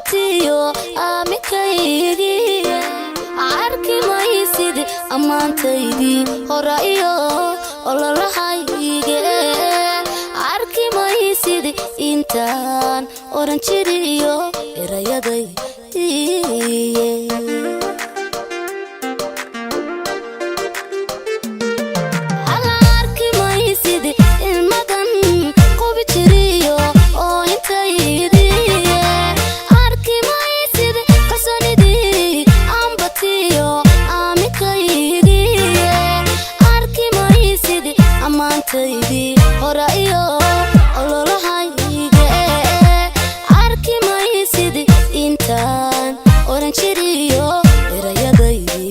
ambatiyo amikaygi arki maysid amantaydi horayo ololahayge arki maysid intaan oran jiriyo erayaday horayo ololahayge arki maysid intaan oran jiriyo erayadaydi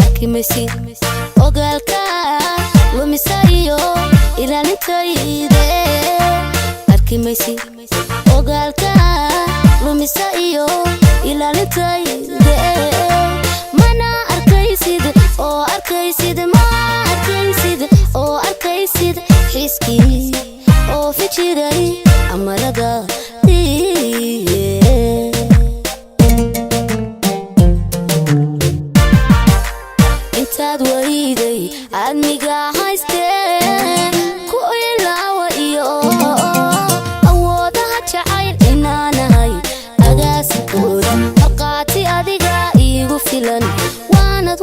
arki maysid ogaalka lumisayo ilaalintayde arki maysid ogaalka lumisayo ilaalintayde mana arkaysid oo arkaysid ma arkaysid oo arkaysid xiskii oo fijiray amarada intaad wayday admiga haystee ku ilaawa iyo awoodaha jacayl inaanahay agaasikooda marqaati adiga iigu filan waanad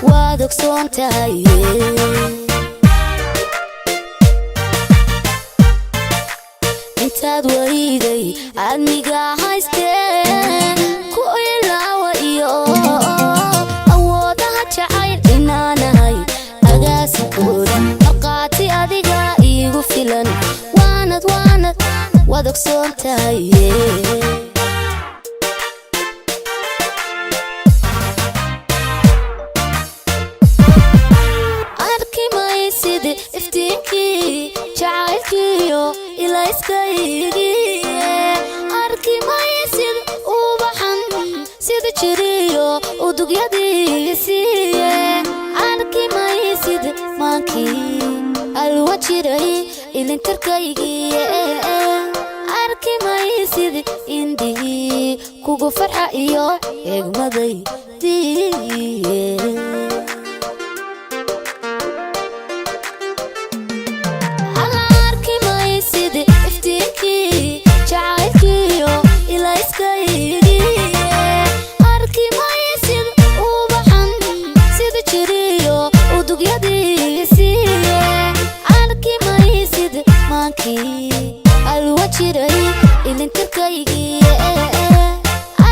waad ogsoon tahay intaad wayday admiga haystee ku ilaawa iyo awoodaha jacayl inaanahay agaasikooda marqaati adiga iigu filan waanad waad ogsoon tahay iftiinkii jacaylkiyo ilayskaygi arki maysid ubaxan sida jiriyo udugyadiisiiye arki maysid maankii alwa jiray ilintarkaygiye arki maysid indhihii kugu farxa iyo eegmadaydiye alwa jiray ilintarkaygiye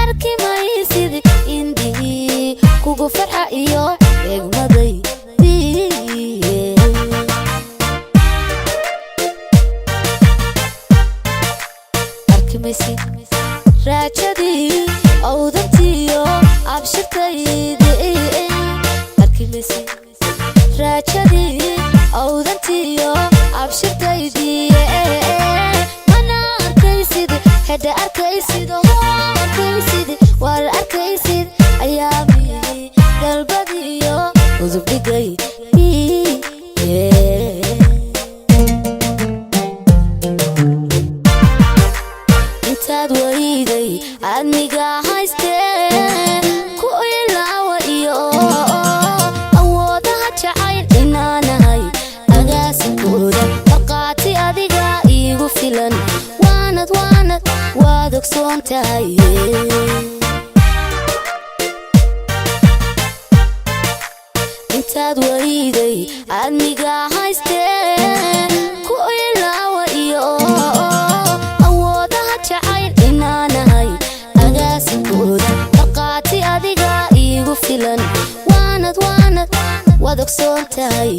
arki maysid indhihii kugu farxa iyo eegmadaydiye arki maysid raajadii awdantiyo abshirtaydi arki maysid raajadii awdantiyo abshirtaydi mana arkaysid hada arkaysid wal arkaysid ayaamii galbadiyo udubdhigay intaad wayday admiga haystee ku ilaawa iyo awoodaha jacayl inaanahay agaasikooda marqaati adiga iigu filan waanad waad ogsoon tahay intaad wayday admiga haystee ku ilaawa iyo awoodaha jacayl inaanahay agaasikooda marqaati adiga iigu filan waanad waad ogsoon tahay